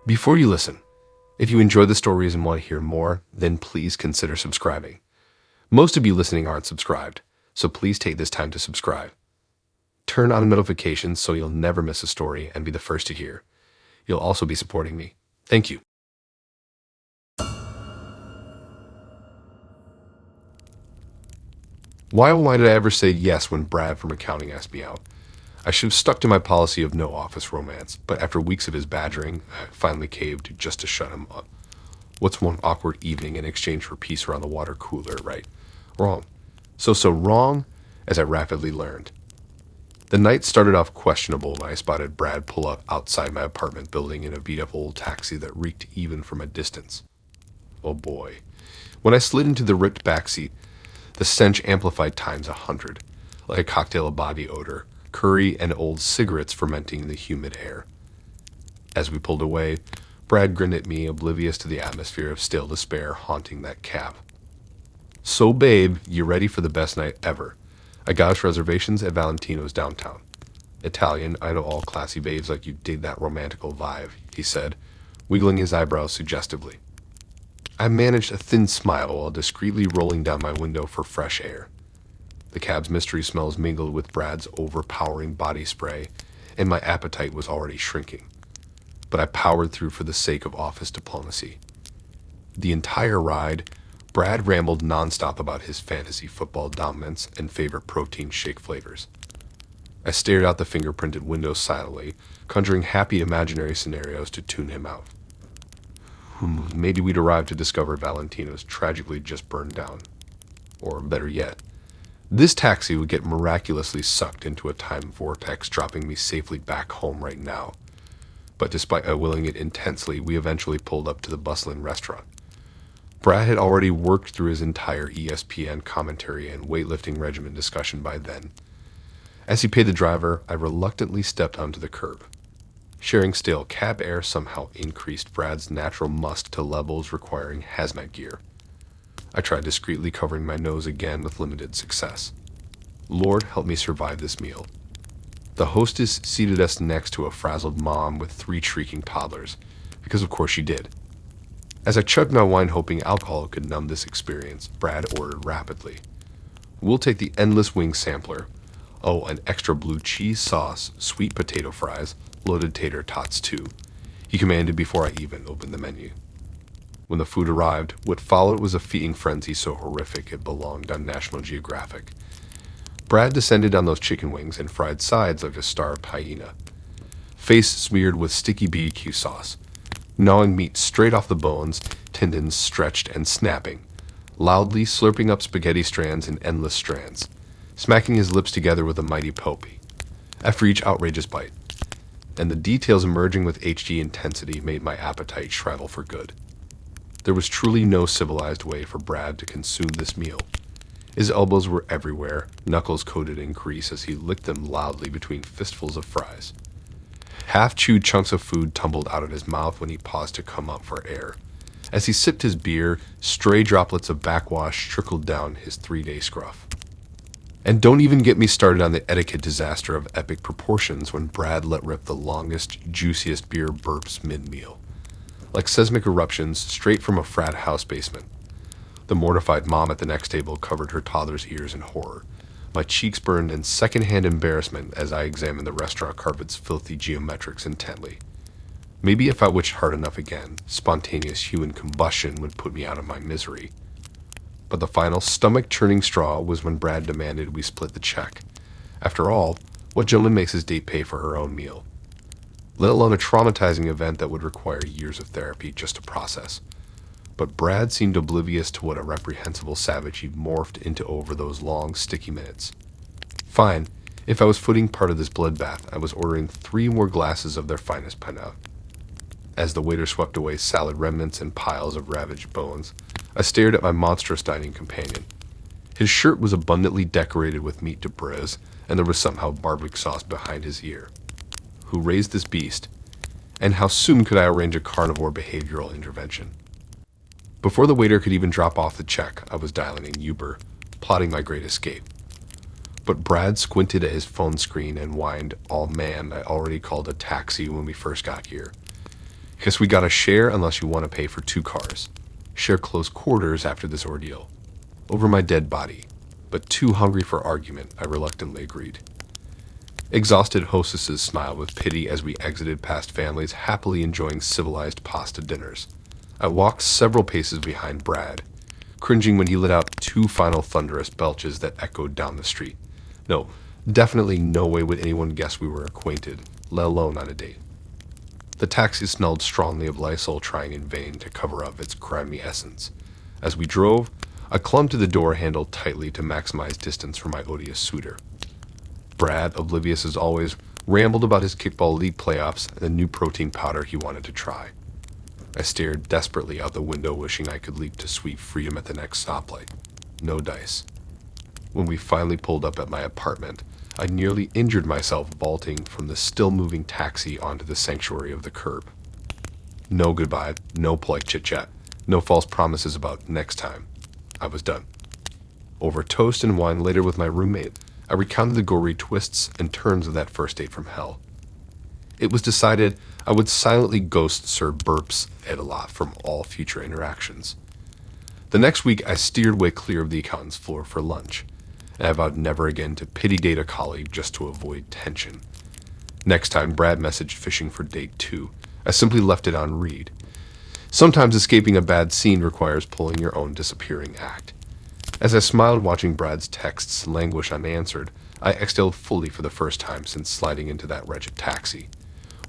Before you listen, if you enjoy the stories and want to hear more, then please consider subscribing. Most of you listening aren't subscribed, so please take this time to subscribe. Turn on notifications so you'll never miss a story and be the first to hear. You'll also be supporting me. Thank you. Why did I ever say yes when Brad from accounting asked me out? I should have stuck to my policy of no office romance, but after weeks of his badgering, I finally caved just to shut him up. What's one awkward evening in exchange for peace around the water cooler, right? Wrong. So wrong, as I rapidly learned. The night started off questionable when I spotted Brad pull up outside my apartment building in a beat-up old taxi that reeked even from a distance. Oh boy. When I slid into the ripped backseat, the stench amplified times 100, like a cocktail of body odor, curry, and old cigarettes fermenting in the humid air. As we pulled away, Brad grinned at me, oblivious to the atmosphere of stale despair haunting that cab. So babe, you ready for the best night ever? I got us reservations at Valentino's downtown. Italian, I know all classy babes like you dig that romantical vibe, he said, wiggling his eyebrows suggestively. I managed a thin smile while discreetly rolling down my window for fresh air. The cab's mystery smells mingled with Brad's overpowering body spray, and my appetite was already shrinking. But I powered through for the sake of office diplomacy. The entire ride, Brad rambled nonstop about his fantasy football dominance and favorite protein shake flavors. I stared out the fingerprinted window silently, conjuring happy imaginary scenarios to tune him out. Maybe we'd arrive to discover Valentino's tragically just burned down. Or better yet, this taxi would get miraculously sucked into a time vortex, dropping me safely back home right now. But despite willing it intensely, we eventually pulled up to the bustling restaurant. Brad had already worked through his entire ESPN commentary and weightlifting regimen discussion by then. As he paid the driver, I reluctantly stepped onto the curb. Sharing stale cab air somehow increased Brad's natural musk to levels requiring hazmat gear. I tried discreetly covering my nose again with limited success. Lord help me survive this meal. The hostess seated us next to a frazzled mom with 3 shrieking toddlers, because of course she did. As I chugged my wine hoping alcohol could numb this experience, Brad ordered rapidly. We'll take the endless wing sampler. Oh, an extra blue cheese sauce, sweet potato fries, loaded tater tots too, he commanded before I even opened the menu. When the food arrived, what followed was a feeding frenzy so horrific it belonged on National Geographic. Brad descended on those chicken wings and fried sides like a starved hyena. Face smeared with sticky BBQ sauce, gnawing meat straight off the bones, tendons stretched and snapping, loudly slurping up spaghetti strands in endless strands, smacking his lips together with a mighty popey, after each outrageous bite. And the details emerging with HD intensity made my appetite shrivel for good. There was truly no civilized way for Brad to consume this meal. His elbows were everywhere, knuckles coated in grease as he licked them loudly between fistfuls of fries. Half-chewed chunks of food tumbled out of his mouth when he paused to come up for air. As he sipped his beer, stray droplets of backwash trickled down his 3-day scruff. And don't even get me started on the etiquette disaster of epic proportions when Brad let rip the longest, juiciest beer burps mid-meal. Like seismic eruptions straight from a frat house basement. The mortified mom at the next table covered her toddler's ears in horror. My cheeks burned in secondhand embarrassment as I examined the restaurant carpet's filthy geometrics intently. Maybe if I witched hard enough again, spontaneous human combustion would put me out of my misery. But the final stomach-churning straw was when Brad demanded we split the check. After all, what gentleman makes his date pay for her own meal? Let alone a traumatizing event that would require years of therapy just to process. But Brad seemed oblivious to what a reprehensible savage he'd morphed into over those long, sticky minutes. Fine, if I was footing part of this bloodbath, I was ordering 3 more glasses of their finest Pinot. As the waiter swept away salad remnants and piles of ravaged bones, I stared at my monstrous dining companion. His shirt was abundantly decorated with meat debris, and there was somehow barbecue sauce behind his ear. Who raised this beast? And how soon could I arrange a carnivore behavioral intervention? Before the waiter could even drop off the check, I was dialing in Uber, plotting my great escape. But Brad squinted at his phone screen and whined, "Oh man, I already called a taxi when we first got here." Guess we gotta share unless you want to pay for 2 cars. Share close quarters after this ordeal. Over my dead body, but too hungry for argument, I reluctantly agreed. Exhausted hostesses smiled with pity as we exited past families happily enjoying civilized pasta dinners. I walked several paces behind Brad, cringing when he let out 2 final thunderous belches that echoed down the street. No, definitely no way would anyone guess we were acquainted, let alone on a date. The taxi smelled strongly of Lysol, trying in vain to cover up its grimy essence. As we drove, I clung to the door handle tightly to maximize distance from my odious suitor. Brad, oblivious as always, rambled about his kickball league playoffs and the new protein powder he wanted to try. I stared desperately out the window, wishing I could leap to sweet freedom at the next stoplight. No dice. When we finally pulled up at my apartment, I nearly injured myself vaulting from the still-moving taxi onto the sanctuary of the curb. No goodbye, no polite chit-chat, no false promises about next time. I was done. Over toast and wine later with my roommate, I recounted the gory twists and turns of that first date from hell. It was decided I would silently ghost Sir Burp's Ed a lot from all future interactions. The next week, I steered way clear of the accountant's floor for lunch, and I vowed never again to pity date a colleague just to avoid tension. Next time Brad messaged fishing for date 2, I simply left it on read. Sometimes escaping a bad scene requires pulling your own disappearing act. As I smiled watching Brad's texts languish unanswered, I exhaled fully for the first time since sliding into that wretched taxi.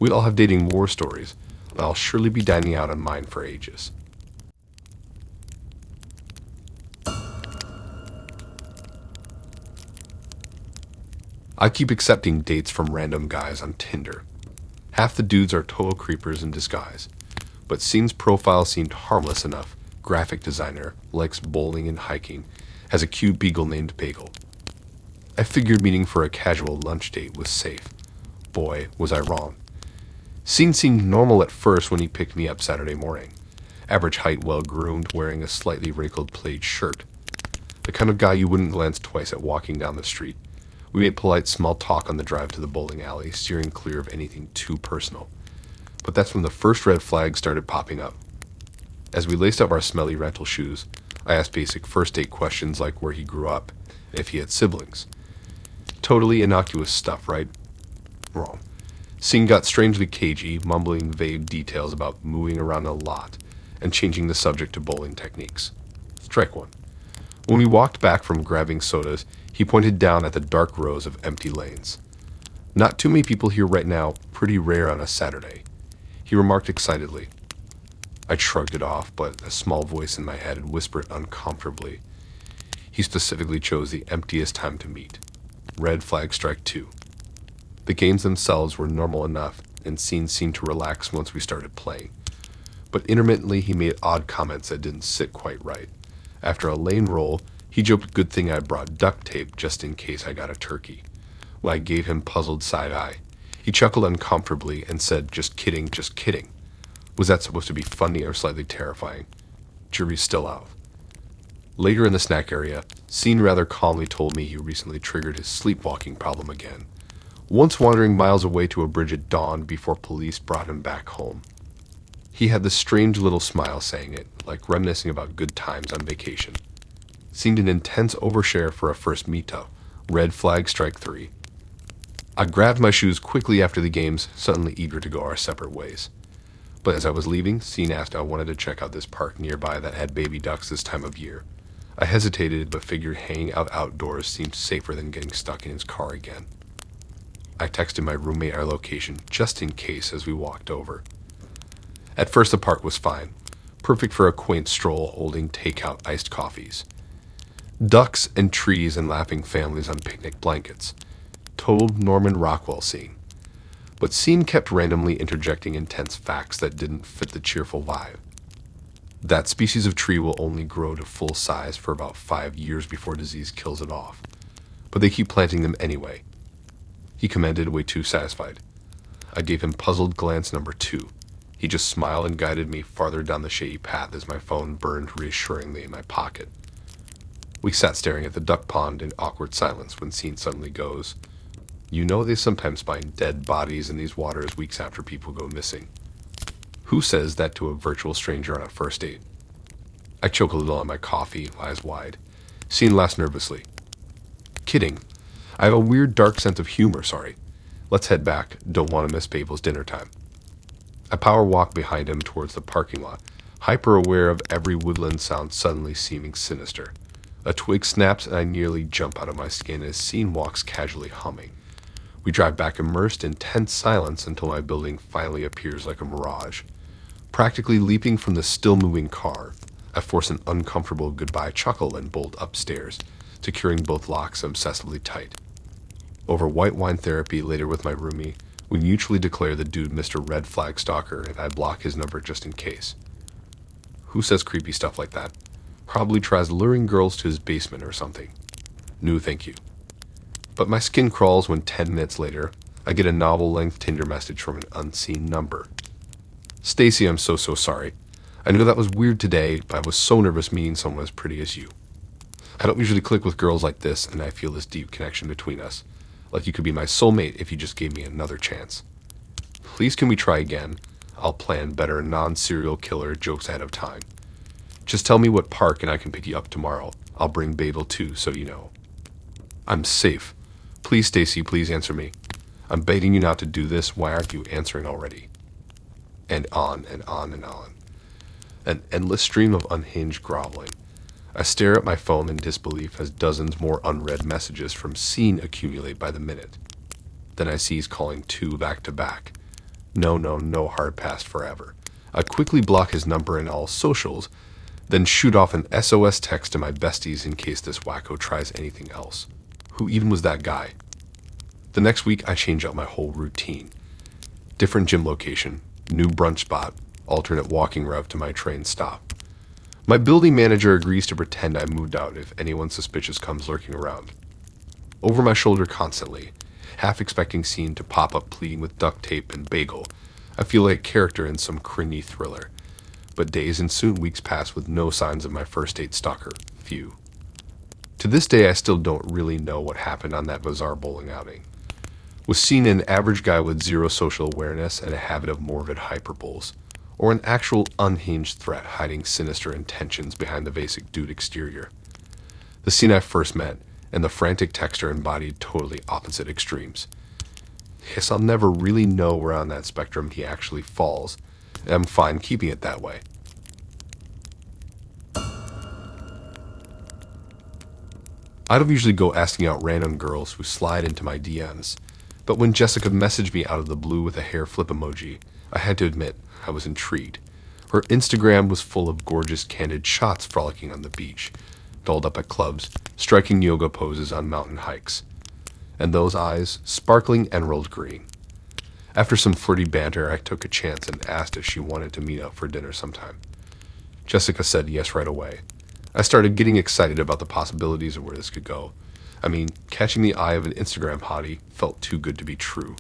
We'd all have dating war stories, and I'll surely be dining out on mine for ages. I keep accepting dates from random guys on Tinder. Half the dudes are total creepers in disguise, but Scene's profile seemed harmless enough. Graphic designer, likes bowling and hiking, has a cute beagle named Bagel. I figured meeting for a casual lunch date was safe. Boy, was I wrong. Scene seemed normal at first when he picked me up Saturday morning. Average height, well-groomed, wearing a slightly wrinkled plaid shirt. The kind of guy you wouldn't glance twice at walking down the street. We made polite small talk on the drive to the bowling alley, steering clear of anything too personal. But that's when the first red flag started popping up. As we laced up our smelly rental shoes, I asked basic first date questions like where he grew up, and if he had siblings. Totally innocuous stuff, right? Wrong. Scene got strangely cagey, mumbling vague details about moving around a lot and changing the subject to bowling techniques. Strike one. When we walked back from grabbing sodas, he pointed down at the dark rows of empty lanes. Not too many people here right now, pretty rare on a Saturday, he remarked excitedly. I shrugged it off, but a small voice in my head whispered uncomfortably. He specifically chose the emptiest time to meet. Red flag strike 2. The games themselves were normal enough, and Scene seemed to relax once we started playing. But intermittently he made odd comments that didn't sit quite right. After a lane roll, he joked good thing I brought duct tape just in case I got a turkey. When I gave him puzzled side eye, he chuckled uncomfortably and said, just kidding, just kidding. Was that supposed to be funny or slightly terrifying? Jury's still out. Later in the snack area, Scene rather calmly told me he recently triggered his sleepwalking problem again, once wandering miles away to a bridge at dawn before police brought him back home. He had this strange little smile saying it, like reminiscing about good times on vacation. Seemed an intense overshare for a first meetup. Red flag strike 3. I grabbed my shoes quickly after the games, suddenly eager to go our separate ways. But as I was leaving, Scene asked if I wanted to check out this park nearby that had baby ducks this time of year. I hesitated, but figured hanging out outdoors seemed safer than getting stuck in his car again. I texted my roommate our location just in case as we walked over. At first the park was fine, perfect for a quaint stroll holding takeout iced coffees. Ducks and trees and laughing families on picnic blankets. Total Norman Rockwell scene. But Scene kept randomly interjecting intense facts that didn't fit the cheerful vibe. That species of tree will only grow to full size for about 5 years before disease kills it off. But they keep planting them anyway. He commended, way too satisfied. I gave him puzzled glance number 2. He just smiled and guided me farther down the shady path as my phone burned reassuringly in my pocket. We sat staring at the duck pond in awkward silence when Scene suddenly goes, "You know they sometimes find dead bodies in these waters weeks after people go missing." Who says that to a virtual stranger on a first date? I choke a little on my coffee, eyes wide. Scene laughs nervously. Kidding. I have a weird dark sense of humor, sorry. Let's head back. Don't want to miss Babel's dinner time. I power walk behind him towards the parking lot, hyper aware of every woodland sound suddenly seeming sinister. A twig snaps and I nearly jump out of my skin as Scene walks casually humming. We drive back immersed in tense silence until my building finally appears like a mirage. Practically leaping from the still-moving car, I force an uncomfortable goodbye chuckle and bolt upstairs, securing both locks obsessively tight. Over white wine therapy later with my roomie, we mutually declare the dude Mr. Red Flag Stalker and I block his number just in case. Who says creepy stuff like that? Probably tries luring girls to his basement or something. No, thank you. But my skin crawls when 10 minutes later, I get a novel-length Tinder message from an unseen number. Stacy, I'm so sorry. I know that was weird today, but I was so nervous meeting someone as pretty as you. I don't usually click with girls like this, and I feel this deep connection between us. Like you could be my soulmate if you just gave me another chance. Please can we try again? I'll plan better non-serial killer jokes ahead of time. Just tell me what park and I can pick you up tomorrow. I'll bring Babel too, so you know. I'm safe. Please, Stacy, please answer me. I'm begging you not to do this. Why aren't you answering already? And on and on and on. An endless stream of unhinged groveling. I stare at my phone in disbelief as dozens more unread messages from Scene accumulate by the minute. Then I see he's calling 2 back to back. No hard pass forever. I quickly block his number in all socials, then shoot off an SOS text to my besties in case this wacko tries anything else. Who even was that guy? The next week, I change up my whole routine. Different gym location, new brunch spot, alternate walking route to my train stop. My building manager agrees to pretend I moved out if anyone suspicious comes lurking around. Over my shoulder constantly, half expecting Scene to pop up pleading with duct tape and bagel, I feel like a character in some cringy thriller. But days and soon weeks pass with no signs of my first date stalker. Few. To this day, I still don't really know what happened on that bizarre bowling outing. Was Scene an average guy with zero social awareness and a habit of morbid hyperboles, or an actual unhinged threat hiding sinister intentions behind the basic dude exterior? The Scene I first met and the frantic texter embodied totally opposite extremes. Guess I'll never really know where on that spectrum he actually falls, and I'm fine keeping it that way. I don't usually go asking out random girls who slide into my DMs, but when Jessica messaged me out of the blue with a hair flip emoji, I had to admit I was intrigued. Her Instagram was full of gorgeous candid shots frolicking on the beach, dolled up at clubs, striking yoga poses on mountain hikes, and those eyes sparkling emerald green. After some flirty banter, I took a chance and asked if she wanted to meet up for dinner sometime. Jessica said yes right away. I started getting excited about the possibilities of where this could go. I mean, catching the eye of an Instagram hottie felt too good to be true.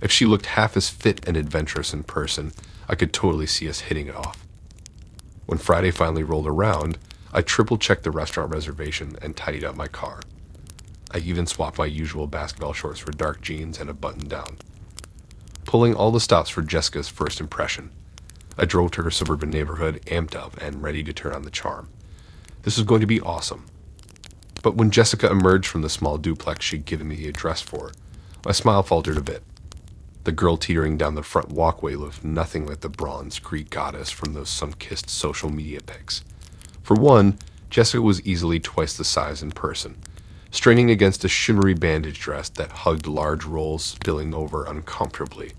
If she looked half as fit and adventurous in person, I could totally see us hitting it off. When Friday finally rolled around, I triple-checked the restaurant reservation and tidied up my car. I even swapped my usual basketball shorts for dark jeans and a button-down. Pulling all the stops for Jessica's first impression, I drove to her suburban neighborhood, amped up and ready to turn on the charm. This was going to be awesome. But when Jessica emerged from the small duplex she'd given me the address for, my smile faltered a bit. The girl teetering down the front walkway looked nothing like the bronze Greek goddess from those sun-kissed social media pics. For one, Jessica was easily twice the size in person, straining against a shimmery bandage dress that hugged large rolls spilling over uncomfortably.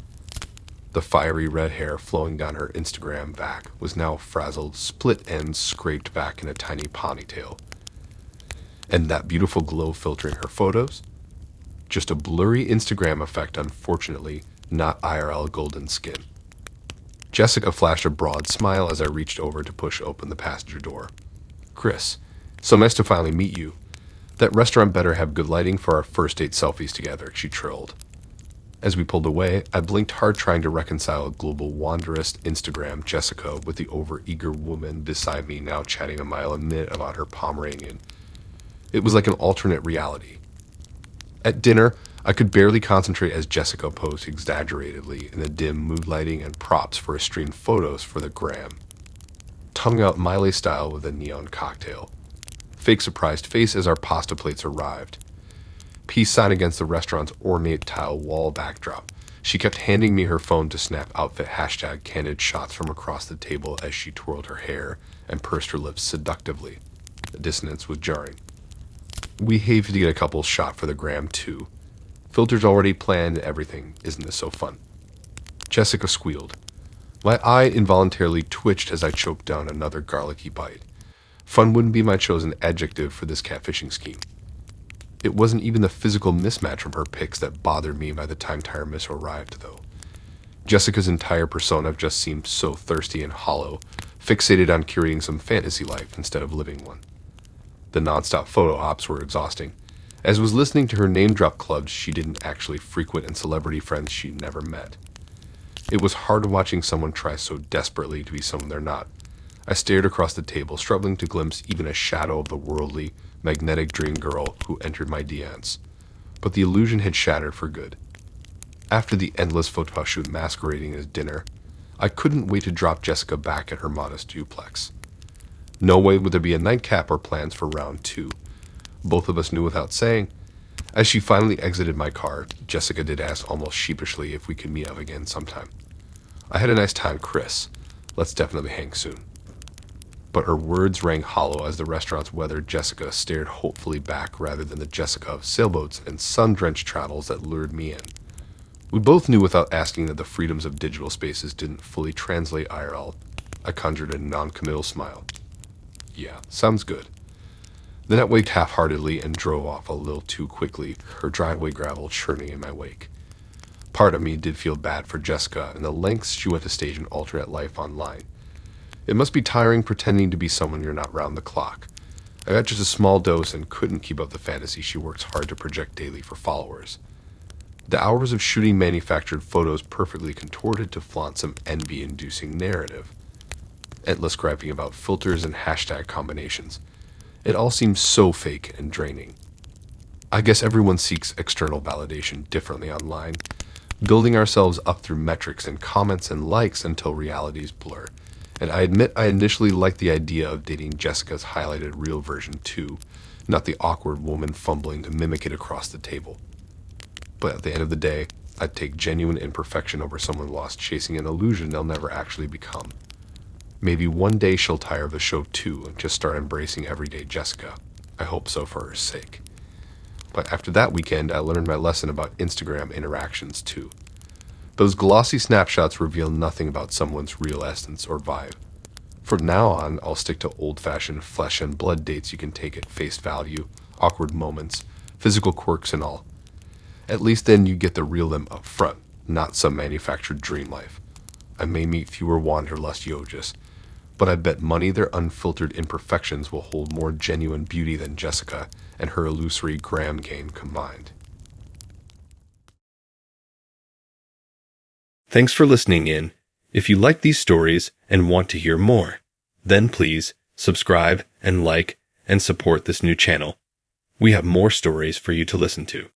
The fiery red hair flowing down her Instagram back was now frazzled, split ends scraped back in a tiny ponytail. And that beautiful glow filtering her photos? Just a blurry Instagram effect, unfortunately, not IRL golden skin. Jessica flashed a broad smile as I reached over to push open the passenger door. Chris, so nice to finally meet you. That restaurant better have good lighting for our first date selfies together, she trilled. As we pulled away, I blinked hard trying to reconcile global wanderist Instagram Jessica with the over-eager woman beside me now chatting a mile a minute about her Pomeranian. It was like an alternate reality. At dinner, I could barely concentrate as Jessica posed exaggeratedly in the dim mood lighting and props for streamed photos for the gram. Tongue out Miley style with a neon cocktail. Fake surprised face as our pasta plates arrived. Peace sign against the restaurant's ornate tile wall backdrop. She kept handing me her phone to snap outfit hashtag candid shots from across the table as she twirled her hair and pursed her lips seductively. The dissonance was jarring. We haved to get a couple shot for the gram too. Filters already planned and everything. Isn't this so fun? Jessica squealed. My eye involuntarily twitched as I choked down another garlicky bite. Fun wouldn't be my chosen adjective for this catfishing scheme. It wasn't even the physical mismatch from her pics that bothered me by the time Tiramisu arrived, though. Jessica's entire persona just seemed so thirsty and hollow, fixated on curating some fantasy life instead of living one. The nonstop photo ops were exhausting, as was listening to her name-drop clubs she didn't actually frequent and celebrity friends she'd never met. It was hard watching someone try so desperately to be someone they're not. I stared across the table, struggling to glimpse even a shadow of the worldly, magnetic dream girl who entered my DMs. But the illusion had shattered for good. After the endless photo shoot masquerading as dinner, I couldn't wait to drop Jessica back at her modest duplex. No way would there be a nightcap or plans for round two. Both of us knew without saying. As she finally exited my car, Jessica did ask almost sheepishly if we could meet up again sometime. I had a nice time, Chris. Let's definitely hang soon. But her words rang hollow as the restaurant's weathered Jessica stared hopefully back rather than the Jessica of sailboats and sun-drenched travels that lured me in. We both knew without asking that the freedoms of digital spaces didn't fully translate IRL. I conjured a non-committal smile. Yeah, sounds good. Then I waved half-heartedly and drove off a little too quickly, her driveway gravel churning in my wake. Part of me did feel bad for Jessica and the lengths she went to stage an alternate life online. It must be tiring pretending to be someone you're not round the clock. I got just a small dose and couldn't keep up the fantasy she works hard to project daily for followers. The hours of shooting manufactured photos perfectly contorted to flaunt some envy-inducing narrative. Endless griping about filters and hashtag combinations. It all seems so fake and draining. I guess everyone seeks external validation differently online, building ourselves up through metrics and comments and likes until realities blur. And I admit I initially liked the idea of dating Jessica's highlighted real version too, not the awkward woman fumbling to mimic it across the table. But at the end of the day, I'd take genuine imperfection over someone lost chasing an illusion they'll never actually become. Maybe one day she'll tire of the show too and just start embracing everyday Jessica. I hope so for her sake. But after that weekend, I learned my lesson about Instagram interactions too. Those glossy snapshots reveal nothing about someone's real essence or vibe. From now on, I'll stick to old-fashioned flesh and blood dates you can take at face value, awkward moments, physical quirks and all. At least then you get the real them up front, not some manufactured dream life. I may meet fewer wanderlust yojas, but I bet money their unfiltered imperfections will hold more genuine beauty than Jessica and her illusory gram game combined. Thanks for listening in. If you like these stories and want to hear more, then please subscribe and like and support this new channel. We have more stories for you to listen to.